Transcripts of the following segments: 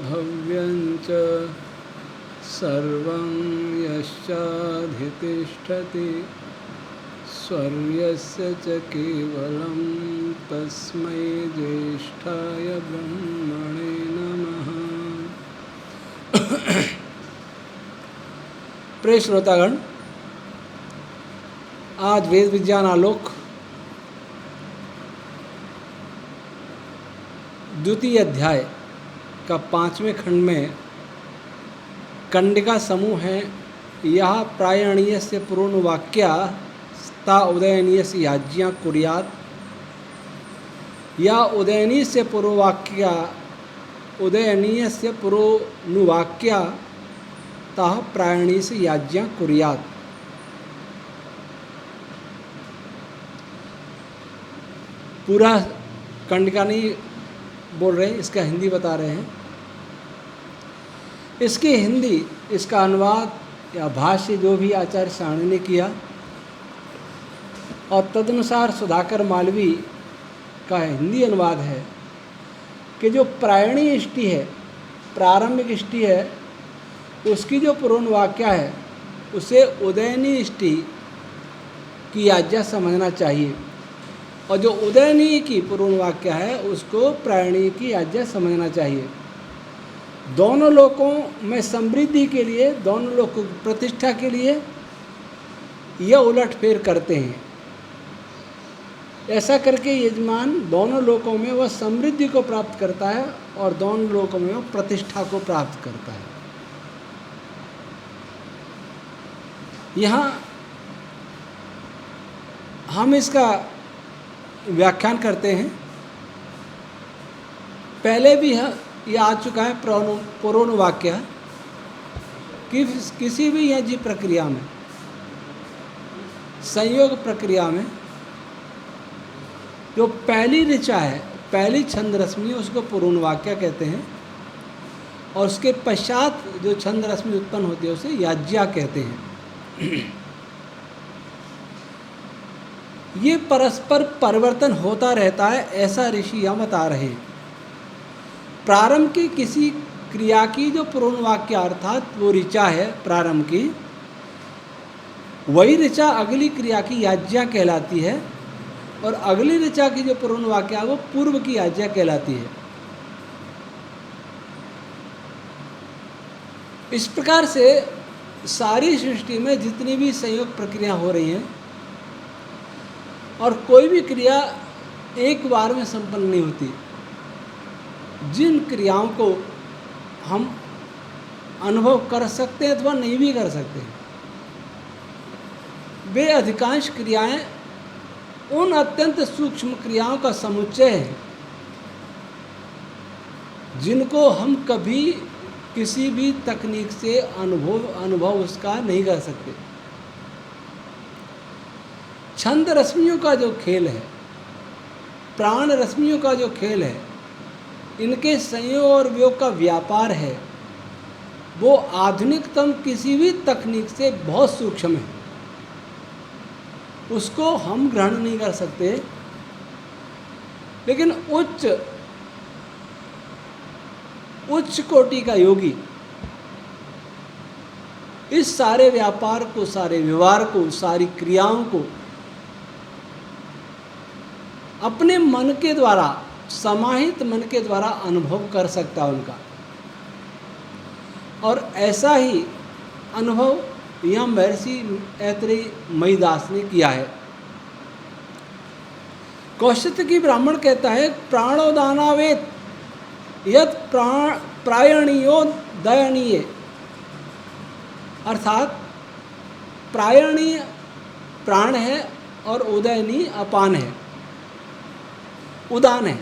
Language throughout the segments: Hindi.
भव्यं च सर्वं यश्चाधितिष्ठति स्वर्यस्य च केवलं तस्मै ज्येष्ठाय ब्रह्मणे नमः। प्रिय श्रोतागण, आज वेद विज्ञान आलोक द्वितीय अध्याय का 5वें खंड में कंडिका समूह है। यह प्रायणीय से पुरोनुवाक्या ता उदयनीय से याज्ञा कुर्यात्, या उदयनीय से पुरोवाक्या उदयनीय से पुरोनुवाक्या ताह प्रायणीय से याज्ञा कुर्यात्। पूरा कंडिका नहीं बोल रहे, इसका हिंदी बता रहे हैं। इसकी हिंदी, इसका अनुवाद या भाष्य जो भी आचार्य साहनी ने किया और तदनुसार सुधाकर मालवी का हिंदी अनुवाद है कि जो प्रायणी इष्टि है, प्रारंभिक इष्टि है, उसकी जो पुरोनुवाक्या है उसे उदयनी इष्टि की आज्ञा समझना चाहिए, और जो उदयनीय की पुरोनुवाक्या है उसको प्रायणीय की आज्ञा समझना चाहिए। दोनों लोकों में समृद्धि के लिए, दोनों लोकों की प्रतिष्ठा के लिए यह उलटफेर करते हैं। ऐसा करके यजमान दोनों लोकों में वह समृद्धि को प्राप्त करता है और दोनों लोकों में वह प्रतिष्ठा को प्राप्त करता है। यहाँ हम इसका व्याख्यान करते हैं। पहले भी यह आ चुका है पुरोनुवाक्य कि किसी भी यज्ञ प्रक्रिया में, संयोग प्रक्रिया में जो पहली ऋचा है, पहली छंद रश्मि, उसको पुरोनुवाक्य कहते हैं, और उसके पश्चात जो छंद रश्मि उत्पन्न होती है उसे याज्ञा कहते हैं। ये परस्पर परिवर्तन होता रहता है, ऐसा ऋषि यह बता रहे हैं। प्रारंभ की किसी क्रिया की जो पुरोनुवाक्य अर्थात वो ऋचा है प्रारंभ की, वही ऋचा अगली क्रिया की याज्ञा कहलाती है, और अगली ऋचा की जो पुरोनुवाक्य है वो पूर्व की याज्ञा कहलाती है। इस प्रकार से सारी सृष्टि में जितनी भी संयोग प्रक्रिया हो रही हैं, और कोई भी क्रिया एक बार में संपन्न नहीं होती। जिन क्रियाओं को हम अनुभव कर सकते हैं अथवा नहीं भी कर सकते, वे अधिकांश क्रियाएं उन अत्यंत सूक्ष्म क्रियाओं का समुच्चय है जिनको हम कभी किसी भी तकनीक से अनुभव उसका नहीं कर सकते। छंद रश्मियों का जो खेल है, प्राण रश्मियों का जो खेल है, इनके संयोग और वियोग का व्यापार है, वो आधुनिकतम किसी भी तकनीक से बहुत सूक्ष्म है। उसको हम ग्रहण नहीं कर सकते, लेकिन उच्च कोटि का योगी इस सारे व्यापार को, सारे व्यवहार को, सारी क्रियाओं को अपने मन के द्वारा, समाहित मन के द्वारा अनुभव कर सकता है उनका। और ऐसा ही अनुभव यह महर्षि ऐतरेय महीदास ने किया है। कौशिकी ब्राह्मण कहता है, प्राणोदानावेत यत् प्रायणीयो दयनीय, अर्थात प्रायणीय प्राण है और उदयनीय अपान है, उदान है।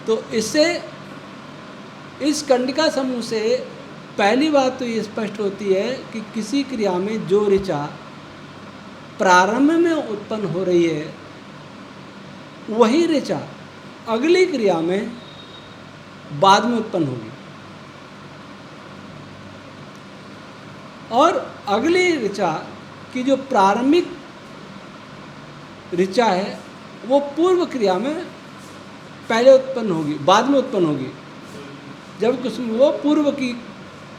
तो इससे, इस कंडिका समूह से पहली बात तो ये स्पष्ट होती है कि किसी क्रिया में जो ऋचा प्रारंभ में उत्पन्न हो रही है, वही ऋचा अगली क्रिया में बाद में उत्पन्न होगी, और अगली ऋचा की जो प्रारंभिक ऋचा है वो पूर्व क्रिया में पहले उत्पन्न होगी, बाद में उत्पन्न होगी। जबकि उसमें वो पूर्व की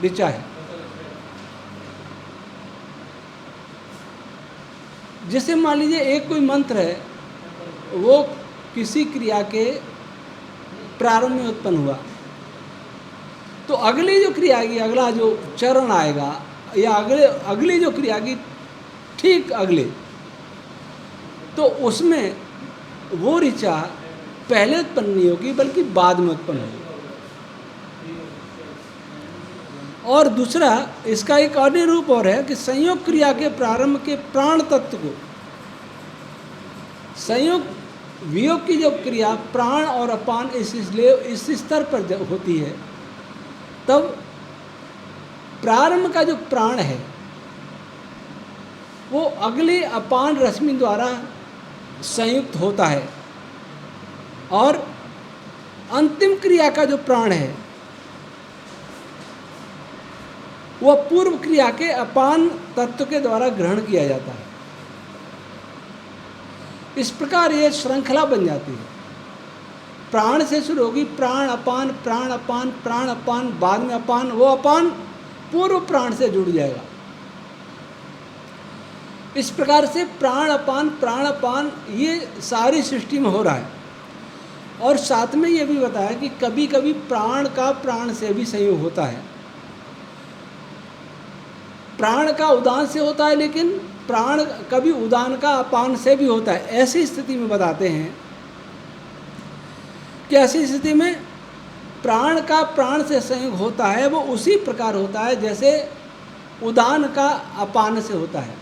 ऋचा है। जैसे मान लीजिए एक कोई मंत्र है, वो किसी क्रिया के प्रारंभ में उत्पन्न हुआ, तो अगली जो क्रिया आएगी, अगला जो चरण आएगा, या अगली जो क्रिया की ठीक अगले, तो उसमें वो ऋचा पहले उत्पन्न नहीं होगी बल्कि बाद में उत्पन्न होगी। और दूसरा, इसका एक अन्य रूप और है कि संयोग क्रिया के प्रारंभ के प्राण तत्व को, संयोग वियोग की जो क्रिया प्राण और अपान इस स्तर पर जब होती है, तब प्रारंभ का जो प्राण है वो अगले अपान रश्मि द्वारा संयुक्त होता है, और अंतिम क्रिया का जो प्राण है वह पूर्व क्रिया के अपान तत्व के द्वारा ग्रहण किया जाता है। इस प्रकार ये श्रृंखला बन जाती है। प्राण से शुरू होगी, प्राण अपान, प्राण अपान, प्राण अपान, बाद में अपान, वो अपान पूर्व प्राण से जुड़ जाएगा। इस प्रकार से प्राण अपान ये सारी सृष्टि में हो रहा है। और साथ में ये भी बताया कि कभी कभी प्राण का प्राण से भी संयोग होता है। प्राण का उदान से होता है, लेकिन प्राण कभी उदान का अपान से भी होता है। ऐसी स्थिति में बताते हैं कि ऐसी स्थिति में प्राण का प्राण से संयोग होता है, वो उसी प्रकार होता है जैसे उदान का अपान से होता है।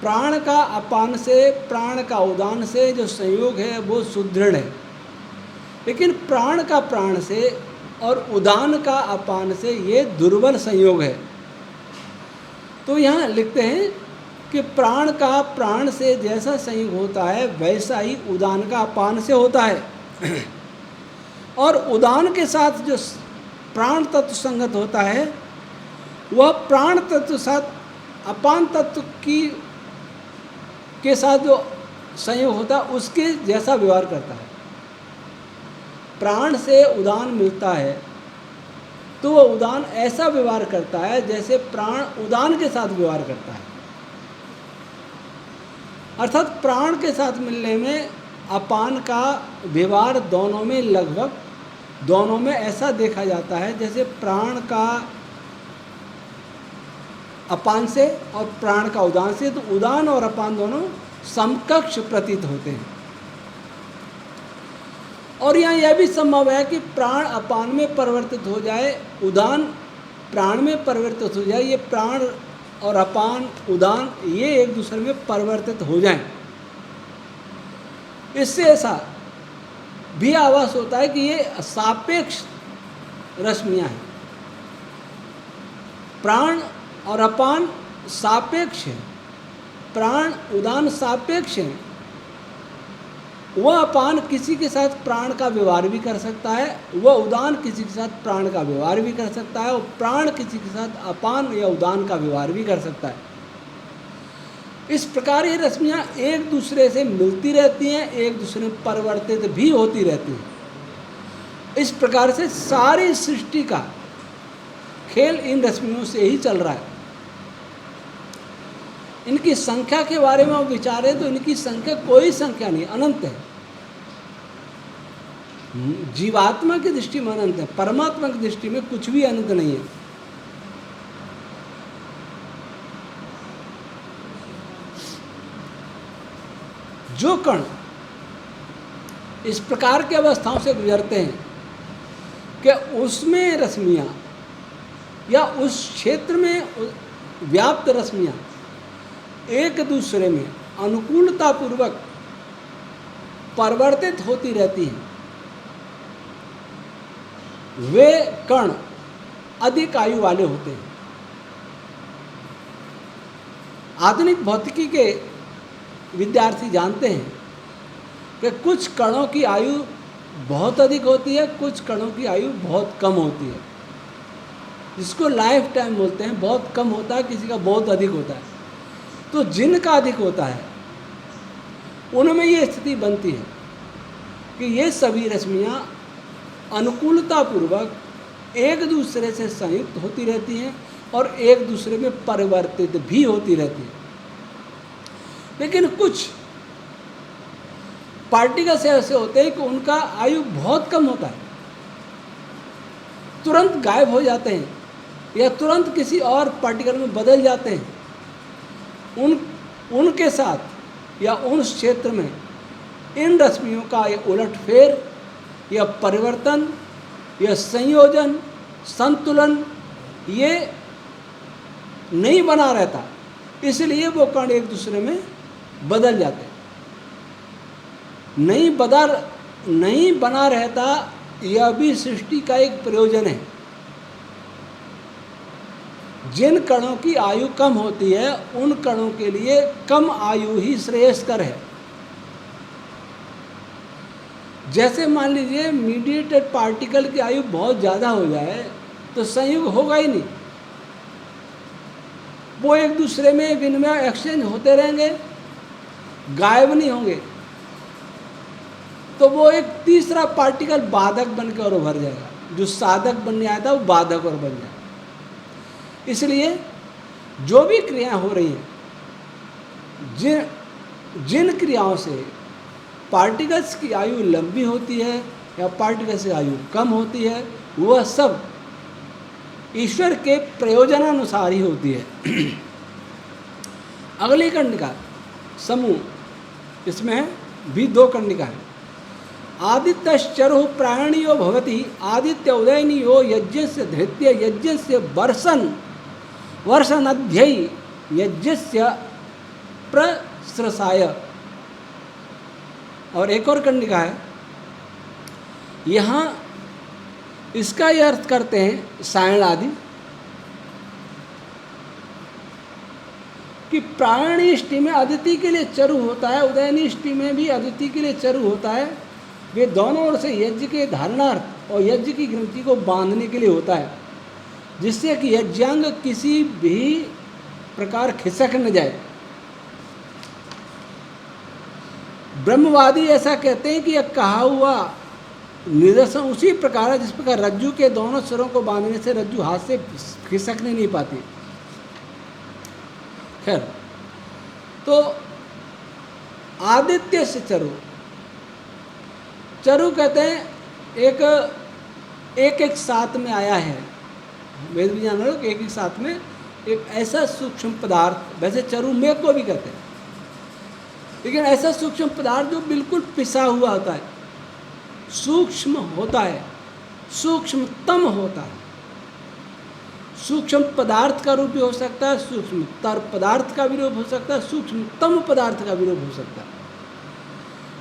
प्राण का अपान से, प्राण का उदान से जो संयोग है वो सुदृढ़ है, लेकिन प्राण का प्राण से और उदान का अपान से ये दुर्बल संयोग है। तो यहाँ लिखते हैं कि प्राण का प्राण से जैसा संयोग होता है वैसा ही उदान का अपान से होता है। और उदान के साथ जो प्राण तत्व संगत होता है वह प्राण तत्व साथ अपान तत्व के साथ जो संयोग होता है उसके जैसा व्यवहार करता है। प्राण से उदान मिलता है तो वह उदान ऐसा व्यवहार करता है जैसे प्राण उदान के साथ व्यवहार करता है। अर्थात प्राण के साथ मिलने में अपान का व्यवहार दोनों में ऐसा देखा जाता है जैसे प्राण का अपान से और प्राण का उदान से, तो उदान और अपान दोनों समकक्ष प्रतीत होते हैं। और यहाँ यह भी संभव है कि प्राण अपान में परिवर्तित हो जाए, उदान प्राण में परिवर्तित हो जाए, ये प्राण और अपान उदान ये एक दूसरे में परिवर्तित हो जाएं। इससे ऐसा भी आभास होता है कि ये सापेक्ष रश्मियाँ हैं। प्राण और अपान सापेक्ष है, प्राण उदान सापेक्ष है। वह अपान किसी के साथ प्राण का व्यवहार भी कर सकता है, वह उदान किसी के साथ प्राण का व्यवहार भी कर सकता है, और प्राण किसी के साथ अपान या उदान का व्यवहार भी कर सकता है। इस प्रकार ये रश्मियाँ एक दूसरे से मिलती रहती हैं, एक दूसरे में परिवर्तित भी होती रहती हैं। इस प्रकार से सारी सृष्टि का खेल इन रश्मियों से ही चल रहा है। इनकी संख्या के बारे में आप विचारें तो इनकी संख्या कोई संख्या नहीं, अनंत है। जीवात्मा की दृष्टि में अनंत है, परमात्मा की दृष्टि में कुछ भी अनंत नहीं है। जो कण इस प्रकार की अवस्थाओं से गुजरते हैं कि उसमें रश्मियाँ या उस क्षेत्र में व्याप्त रश्मियाँ एक दूसरे में अनुकूलतापूर्वक परिवर्तित होती रहती हैं, वे कण अधिक आयु वाले होते हैं। आधुनिक भौतिकी के विद्यार्थी जानते हैं कि कुछ कणों की आयु बहुत अधिक होती है, कुछ कणों की आयु बहुत कम होती है, जिसको लाइफ टाइम बोलते हैं। बहुत कम होता है, किसी का बहुत अधिक होता है। तो जिनका अधिक होता है उनमें ये स्थिति बनती है कि ये सभी रश्मियाँ अनुकूलतापूर्वक एक दूसरे से संयुक्त होती रहती हैं और एक दूसरे में परिवर्तित भी होती रहती हैं। लेकिन कुछ पार्टिकल्स ऐसे होते हैं कि उनका आयु बहुत कम होता है, तुरंत गायब हो जाते हैं या तुरंत किसी और पार्टिकल में बदल जाते हैं। उनके साथ या उन क्षेत्र में इन रश्मियों का ये उलटफेर या परिवर्तन या संयोजन, संतुलन ये नहीं बना रहता, इसलिए वो कण एक दूसरे में बदल जाते हैं। नहीं बना रहता, यह भी सृष्टि का एक प्रयोजन है। जिन कणों की आयु कम होती है उन कणों के लिए कम आयु ही श्रेयस्कर है। जैसे मान लीजिए मीडिएटेड पार्टिकल की आयु बहुत ज़्यादा हो जाए तो संयोग होगा ही नहीं, वो एक दूसरे में विनिमय एक्सचेंज होते रहेंगे, गायब नहीं होंगे, तो वो एक तीसरा पार्टिकल बाधक बन के और उभर जाएगा। जो साधक बनने आया था वो बाधक और बन जाएगा। इसलिए जो भी क्रियाएं हो रही हैं, जिन क्रियाओं से पार्टिकल्स की आयु लंबी होती है या पार्टिकल्स की आयु कम होती है, वह सब ईश्वर के प्रयोजनानुसार ही होती है। अगली कंडिका समूह, इसमें भी 2 कंडिका है। आदित्यश्चरु प्राणियो भवति आदित्य उदयनियो यज्ञस्य धृत्य यज्ञस्य वर्षनध्यै यज्ञस्य प्रस्रसाय। और एक और कंडिका है, यहाँ इसका ये अर्थ करते हैं सायण आदि कि प्राणी इष्टि में अदिति के लिए चरु होता है, उदयनी इष्टि में भी अदिति के लिए चरु होता है। वे दोनों ओर से यज्ञ के धारणार्थ और यज्ञ की ग्रंथि को बांधने के लिए होता है, जिससे कि यज्ञांग किसी भी प्रकार खिसक न जाए। ब्रह्मवादी ऐसा कहते हैं कि यह कहा हुआ निदर्शन उसी प्रकार है जिस प्रकार रज्जु के दोनों सिरों को बांधने से रज्जु हाथ से खिसकने नहीं पाती। खैर, तो आदित्य से चरु कहते हैं एक साथ में आया है। वेद विज्ञान लोग एक साथ में एक ऐसा सूक्ष्म पदार्थ, वैसे चरु मेघ को भी कहते हैं, लेकिन ऐसा सूक्ष्म पदार्थ जो बिल्कुल पिसा हुआ होता है, सूक्ष्म होता है, सूक्ष्मतम होता है। सूक्ष्म पदार्थ का रूप भी हो सकता है, सूक्ष्मतर पदार्थ का भी रूप हो सकता है, सूक्ष्मतम पदार्थ का भी रूप हो सकता है।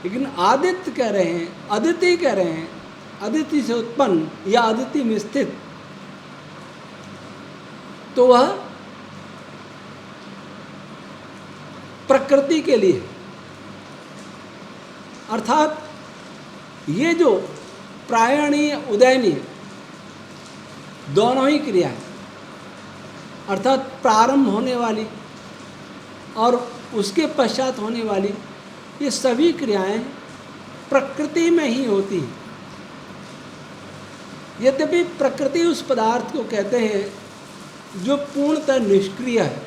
लेकिन आदित्य कह रहे हैं, अदिति कह रहे हैं, अदिति से उत्पन्न या अदिति में स्थित, तो वह प्रकृति के लिए, अर्थात ये जो प्रायणीय उदयनीय दोनों ही क्रिया है, अर्थात प्रारंभ होने वाली और उसके पश्चात होने वाली, ये सभी क्रियाएं प्रकृति में ही होती हैं। यद्यपि प्रकृति उस पदार्थ को कहते हैं जो पूर्णतः निष्क्रिय है,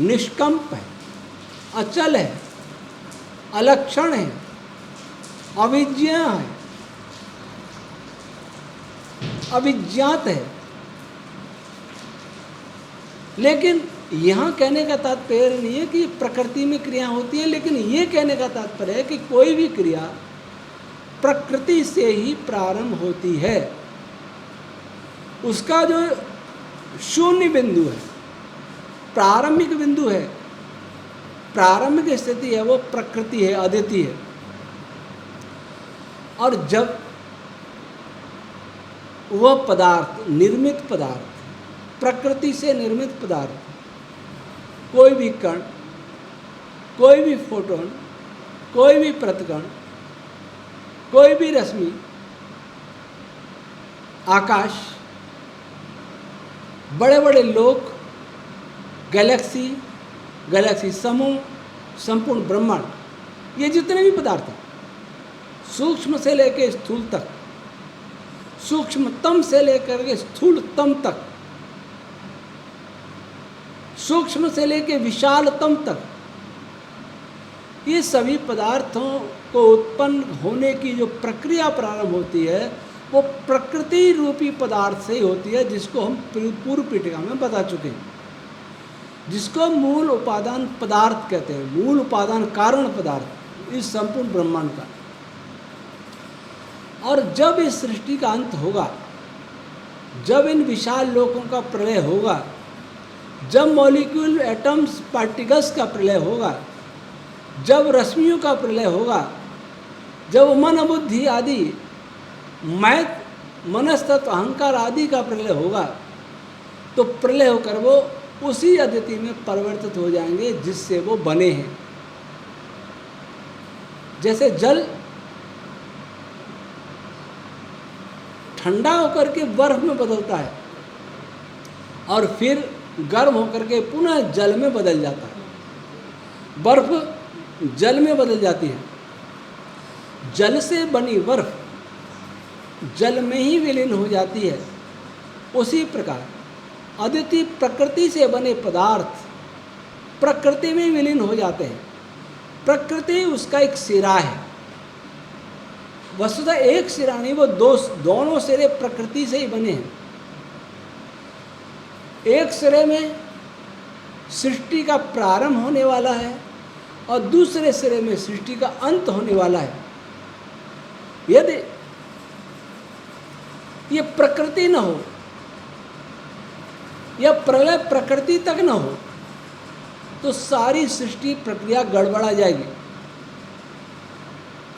निष्कंप है, अचल है, अलक्षण है, अविज्ञेय है, अविज्ञात है। लेकिन यहाँ कहने का तात्पर्य नहीं है कि प्रकृति में क्रिया होती है, लेकिन ये कहने का तात्पर्य है कि कोई भी क्रिया प्रकृति से ही प्रारंभ होती है। उसका जो शून्य बिंदु है, प्रारंभिक बिंदु है, प्रारंभिक स्थिति है, वो प्रकृति है, अदिति है। और जब वह पदार्थ, निर्मित पदार्थ, प्रकृति से निर्मित पदार्थ, कोई भी कण, कोई भी फोटोन, कोई भी प्रतिकण, कोई भी रश्मि, आकाश, बड़े बड़े लोक, गैलेक्सी, गैलेक्सी समूह, संपूर्ण ब्रह्मांड, ये जितने भी पदार्थ हैं, सूक्ष्म से लेकर स्थूल तक, सूक्ष्मतम से लेकर के स्थूलतम तक, सूक्ष्म से लेकर विशालतम तक, ये सभी पदार्थों को उत्पन्न होने की जो प्रक्रिया प्रारंभ होती है वो प्रकृति रूपी पदार्थ से ही होती है, जिसको हम पूर्व पीठिका में बता चुके हैं, जिसको मूल उपादान पदार्थ कहते हैं, मूल उपादान कारण पदार्थ इस संपूर्ण ब्रह्मांड का। और जब इस सृष्टि का अंत होगा, जब इन विशाल लोकों का प्रलय होगा, जब मॉलिक्यूल एटम्स पार्टिकल्स का प्रलय होगा, जब रश्मियों का प्रलय होगा, जब मन बुद्धि आदि मैं मनस्तत्व अहंकार आदि का प्रलय होगा, तो प्रलय होकर वो उसी अदिति में परिवर्तित हो जाएंगे जिससे वो बने हैं। जैसे जल ठंडा होकर के बर्फ में बदलता है और फिर गर्म होकर के पुनः जल में बदल जाता है, बर्फ जल में बदल जाती है, जल से बनी बर्फ जल में ही विलीन हो जाती है। उसी प्रकार अदिति प्रकृति से बने पदार्थ प्रकृति में विलीन हो जाते हैं। प्रकृति उसका एक सिरा है, वस्तुतः एक सिरा नहीं, वो दोनों सिरे प्रकृति से ही बने हैं। एक सिरे में सृष्टि का प्रारंभ होने वाला है और दूसरे सिरे में सृष्टि का अंत होने वाला है। यदि ये प्रकृति न हो या प्रलय प्रकृति तक न हो तो सारी सृष्टि प्रक्रिया गड़बड़ा जाएगी।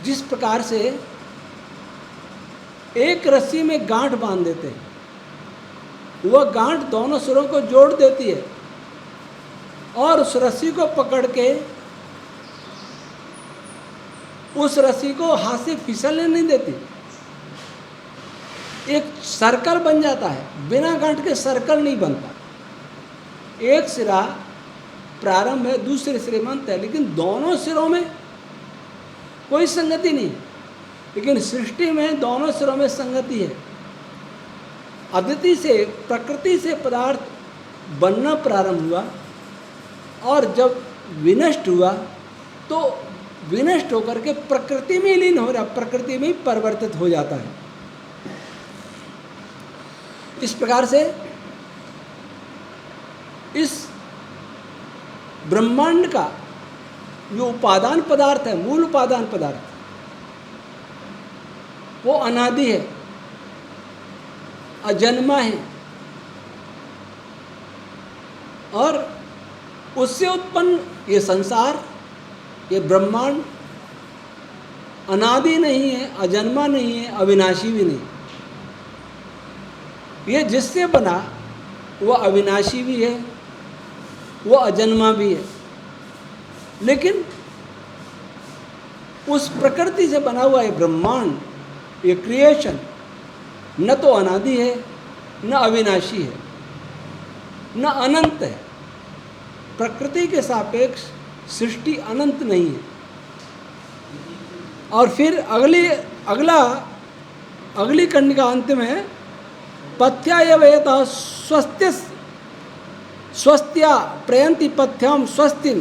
जिस प्रकार से एक रस्सी में गांठ बांध देते हैं, वह गांठ दोनों सिरों को जोड़ देती है और उस रस्सी को पकड़ के उस रस्सी को हाथ से फिसलने नहीं देती। एक सर्कल बन जाता है, बिना गांठ के सर्कल नहीं बनता। एक सिरा प्रारंभ है, दूसरे सिरे में अंत है, लेकिन दोनों सिरों में कोई संगति नहीं। लेकिन सृष्टि में दोनों सिरों में संगति है। अदिति से प्रकृति से पदार्थ बनना प्रारंभ हुआ और जब विनष्ट हुआ तो विनष्ट होकर के प्रकृति में लीन हो रहा, प्रकृति में परिवर्तित हो जाता है। इस प्रकार से इस ब्रह्मांड का जो उपादान पदार्थ है, मूल उपादान पदार्थ, वो अनादि है, अजन्मा है और उससे उत्पन्न ये संसार, ये ब्रह्मांड अनादि नहीं है, अजन्मा नहीं है, अविनाशी भी नहीं। ये जिससे बना वो अविनाशी भी है, वो अजन्मा भी है, लेकिन उस प्रकृति से बना हुआ ये ब्रह्मांड, ये क्रिएशन न तो अनादि है, न अविनाशी है, न अनंत है। प्रकृति के सापेक्ष सृष्टि अनंत नहीं है। और फिर अगली कंडिका अंत में पथ्यायवेत स्वस्त्या प्रयंति पथ्यम स्वस्तिम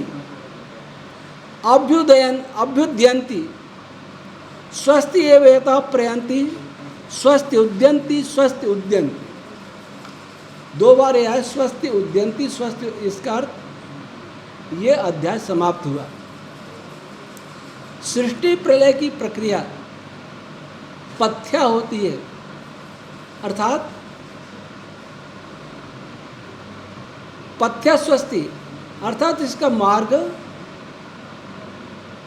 अभ्युदयन्ति स्वस्ति एवेत प्रयंति स्वस्ति उद्यन्ति स्वस्ति उद्यन्ति। दो बार यह है स्वस्ति उद्यन्ति स्वस्ति। इसका अर्थ ये अध्याय समाप्त हुआ। सृष्टि प्रलय की प्रक्रिया पथ्या होती है, अर्थात पथ्या स्वस्ति, अर्थात इसका मार्ग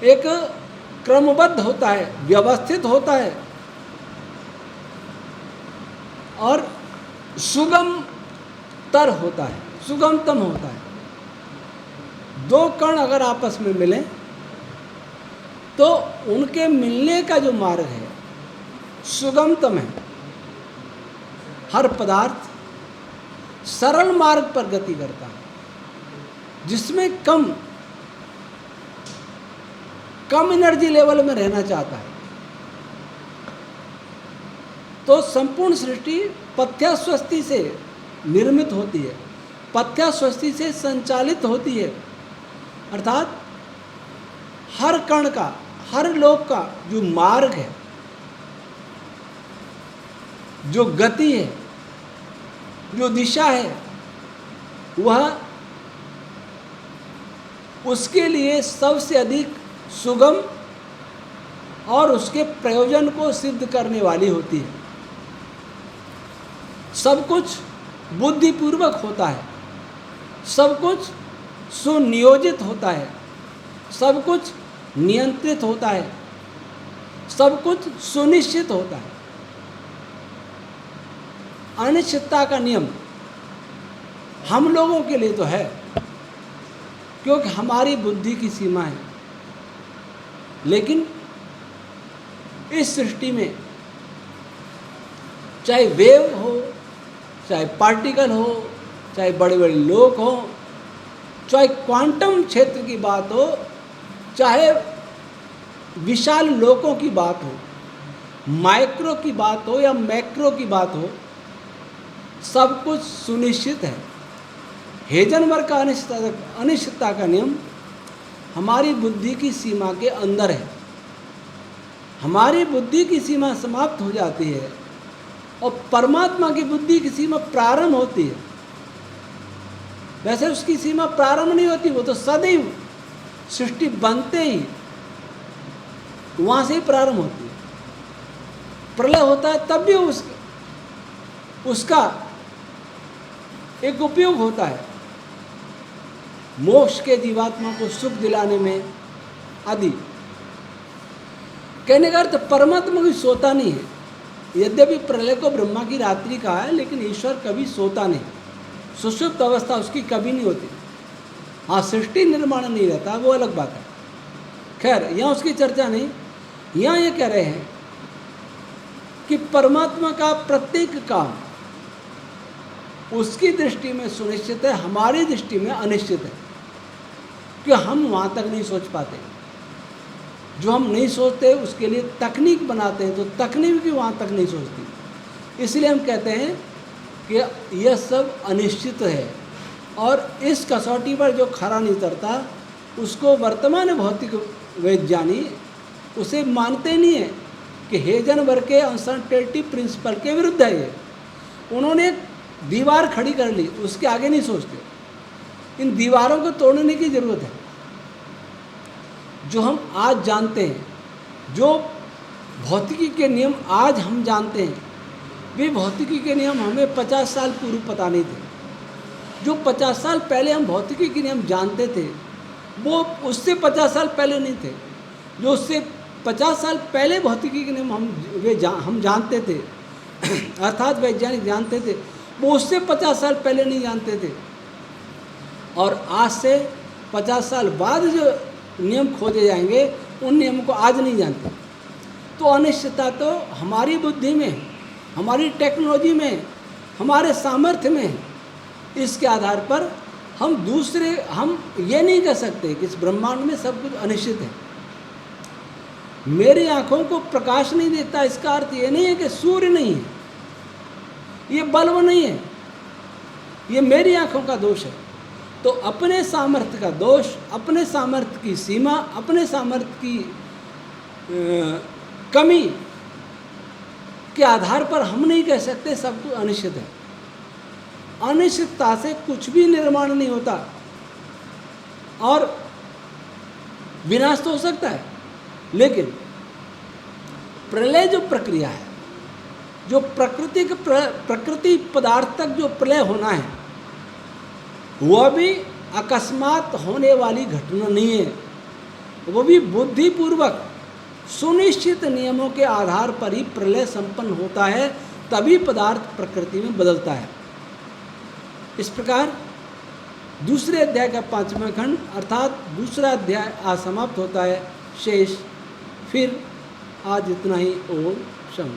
एक क्रमबद्ध होता है, व्यवस्थित होता है और सुगमतर होता है, सुगमतम होता है। दो कण अगर आपस में मिलें तो उनके मिलने का जो मार्ग है सुगमतम है। हर पदार्थ सरल मार्ग पर गति करता है, जिसमें कम एनर्जी लेवल में रहना चाहता है। तो संपूर्ण सृष्टि पथ्यास्वस्ति से निर्मित होती है, पथ्यास्वस्ति से संचालित होती है। अर्थात हर कण का, हर लोक का जो मार्ग है, जो गति है, जो दिशा है, वह उसके लिए सबसे अधिक सुगम और उसके प्रयोजन को सिद्ध करने वाली होती है। सब कुछ बुद्धिपूर्वक होता है, सब कुछ सुनियोजित होता है, सब कुछ नियंत्रित होता है, सब कुछ सुनिश्चित होता है। अनिश्चितता का नियम हम लोगों के लिए तो है, क्योंकि हमारी बुद्धि की सीमा है, लेकिन इस सृष्टि में चाहे वेव हो, चाहे पार्टिकल हो, चाहे बड़े बड़े लोक हो, चाहे क्वांटम क्षेत्र की बात हो, चाहे विशाल लोकों की बात हो, माइक्रो की बात हो या मैक्रो की बात हो, सब कुछ सुनिश्चित है। हेजनबर्ग का अनिश्चितता का नियम हमारी बुद्धि की सीमा के अंदर है। हमारी बुद्धि की सीमा समाप्त हो जाती है और परमात्मा की बुद्धि की सीमा प्रारंभ होती है। वैसे उसकी सीमा प्रारंभ नहीं होती, वो तो सदैव सृष्टि बनते ही वहाँ से ही प्रारंभ होती है। प्रलय होता है तब भी उसका एक उपयोग होता है, मोक्ष के जीवात्मा को सुख दिलाने में आदि। कहने का अर्थ परमात्मा भी सोता नहीं है। यद्यपि प्रलय को ब्रह्मा की रात्रि कहा है, लेकिन ईश्वर कभी सोता नहीं, सुषुप्त अवस्था उसकी कभी नहीं होती। हाँ, सृष्टि निर्माण नहीं रहता, वो अलग बात है। खैर, यहाँ उसकी चर्चा नहीं। यहाँ ये कह रहे हैं कि परमात्मा का प्रत्येक काम उसकी दृष्टि में सुनिश्चित है, हमारी दृष्टि में अनिश्चित है, कि हम वहाँ तक नहीं सोच पाते। जो हम नहीं सोचते उसके लिए तकनीक बनाते हैं, तो तकनीक भी वहाँ तक नहीं सोचती। इसलिए हम कहते हैं कि यह सब अनिश्चित है, और इस कसौटी पर जो खरा नहीं उतरता उसको वर्तमान भौतिक वैज्ञानी उसे मानते नहीं है कि हेजनबर्ग के अनसर्टेनिटी प्रिंसिपल के विरुद्ध है ये। उन्होंने एक दीवार खड़ी कर ली, उसके आगे नहीं सोचते। इन दीवारों को तोड़ने की ज़रूरत है। जो हम आज जानते हैं, जो भौतिकी के नियम आज हम जानते हैं, वे भौतिकी के नियम हमें 50 साल पूर्व पता नहीं थे। जो 50 साल पहले हम भौतिकी के नियम जानते थे, वो उससे 50 साल पहले नहीं थे। जो उससे 50 साल पहले भौतिकी के नियम हम जानते थे, अर्थात वैज्ञानिक जानते थे, वो उससे 50 साल पहले नहीं जानते थे। और आज से 50 साल बाद जो नियम खोजे जाएंगे, उन नियमों को आज नहीं जानते। तो अनिश्चितता तो हमारी बुद्धि में, हमारी टेक्नोलॉजी में, हमारे सामर्थ्य में। इसके आधार पर हम ये नहीं कह सकते कि इस ब्रह्मांड में सब कुछ अनिश्चित है। मेरी आँखों को प्रकाश नहीं देता, इसका अर्थ ये नहीं है कि सूर्य नहीं है, ये बल्ब नहीं है, ये मेरी आँखों का दोष है। तो अपने सामर्थ्य का दोष, अपने सामर्थ्य की सीमा, अपने सामर्थ्य की कमी के आधार पर हम नहीं कह सकते सब कुछ अनिश्चित है। अनिश्चितता से कुछ भी निर्माण नहीं होता, और विनाश तो हो सकता है, लेकिन प्रलय जो प्रक्रिया है, जो प्रकृति पदार्थ तक जो प्रलय होना है, वह भी अकस्मात होने वाली घटना नहीं है। वो भी बुद्धिपूर्वक सुनिश्चित नियमों के आधार पर ही प्रलय संपन्न होता है, तभी पदार्थ प्रकृति में बदलता है। इस प्रकार दूसरे अध्याय का 5वां खंड अर्थात दूसरा अध्याय आज समाप्त होता है। शेष फिर आज इतना ही। ओम शम।